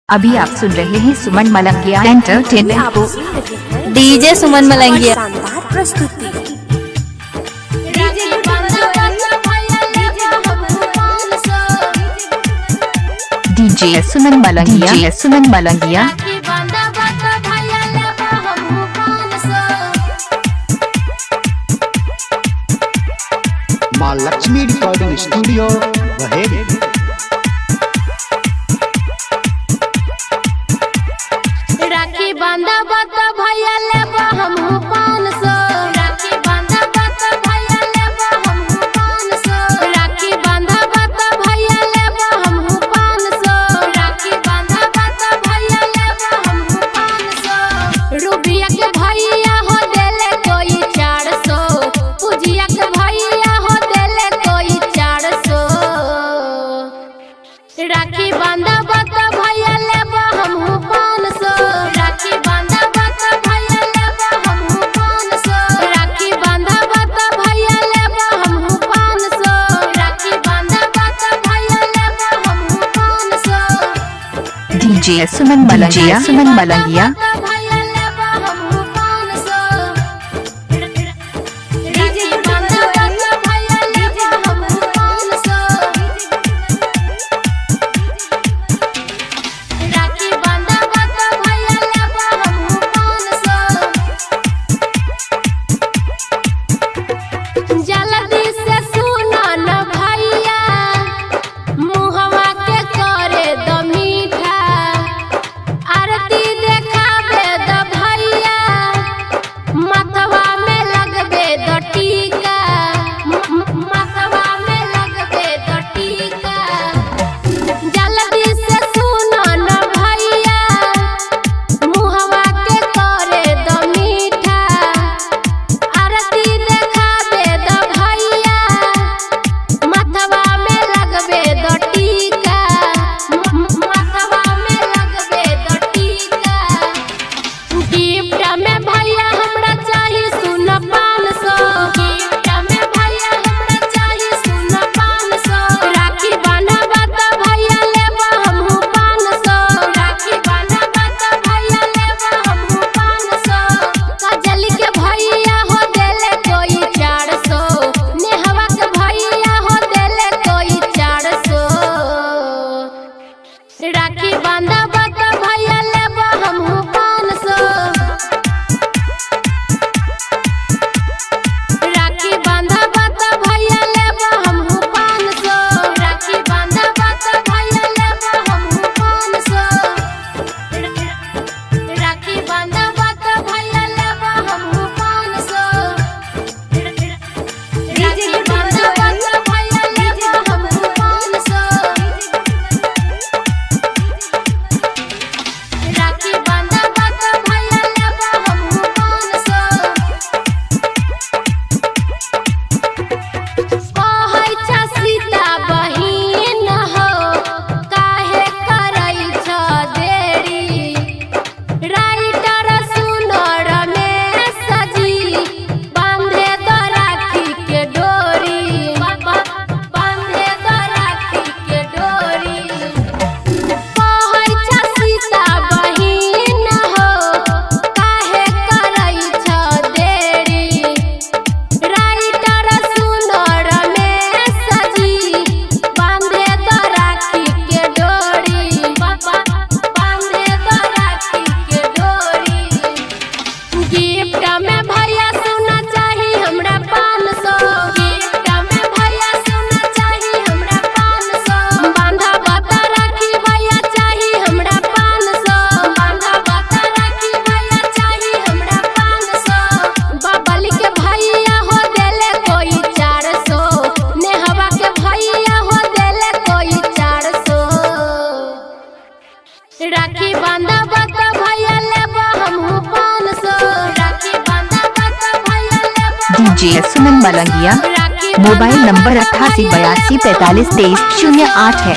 अभी आप सुन रहे हैं सुमन मलंगिया एंटरटेनमेंट को। डीजे सुमन मलंगिया शानदार प्रस्तुति। डीजे सुमन मलंगिया माँ लक्ष्मी रिकॉर्डिंग स्टूडियो बहेरी। राखी बांधा बत भैया लेबा हमहू 500। राखी बांधा बत भैया लेबा हमहू 500। राखी बांधा बत भैया लेबा हमहू 500। राखी बांधा बत भैया लेबा हमहू 500। रुबिया के भैया हो देले कोई 400। पूजिया के भैया हो देले कोई 400। राखी बांधा बत भैया लेबा हमहू 500। राखी बांधा बत भैया लेबा हमहू 500। राखी बांधा बत भैया लेबा हमहू 500। राखी बांधा बत भैया लेबा हमहू 500। डीजे सुमन मलंगिया भैया लेबा हमहू 500। राखी बांधा बत भैया लेबा हमहू 500। राखी बांधा बत भैया लेबा हमहू 500। जल्दी से सुना न भैया, मुहवा के करे द मीठा। आरती देखाबे द भैया, माथवा में लगबे द टीका। माथवा में लगबे द टीका। जल्दी से सुना न भैया, मुहवा के करे द मीठा। आरती देखाबे द भैया, माथवा में लगबे द टीका। माथवा में लगबे द टीका। गिफ्ट में भैया हमरा चाही सुन 500। गिफ्ट में भैया हमरा चाही सुन 500। राखी बांधा बत भैया लेबा हमहू 500। राखी बांधा बत भैया लेबा हमहू 500। काजल के भैया हो देले कोई 400। नेहवा के भैया हो देले कोई 400। राखी बांधा बत भैया लेबा हमहू 500। राखी बांधा बत भैया लेबा हमहू 500। राखी बांधा बत भैया लेबा हमहू 500। राखी बांधा बत भैया लेबा हमहू 500। राखी बांधा बत भैया लेबा हमहू 500। राखी बांधा बत भैया लेबा हमहू 500। कहै छ सीता बहिन हो, काहे करै छ देरी। राइटर सुन रमेश जी, बांधे द राखी के डोरी। बांधे द राखी के डोरी। कहै छ सीता बहिन हो, काहे करै छ देरी। राइटर सुन रमेश जी, बांधे द राखी के डोरी। बांधे द राखी के डोरी। गिफ्ट में भैया सुना चाही हमरा 500। गिफ्ट में भैया सुना चाही हमरा 500। बांधा बत राखी भैया चाही हमरा 500। बांधा बत राखी भैया चाही हमरा 500। बबली के भैया हो देले कोई 400। नेहवा के भैया हो देले कोई 400। राखी बांधा बत भैया लेबा हमहू 500। राखी बांधा बत भैया लेबा डीजे सुमन मलंगिया। राखी मोबाइल नंबर 88 82 43 23 08 है।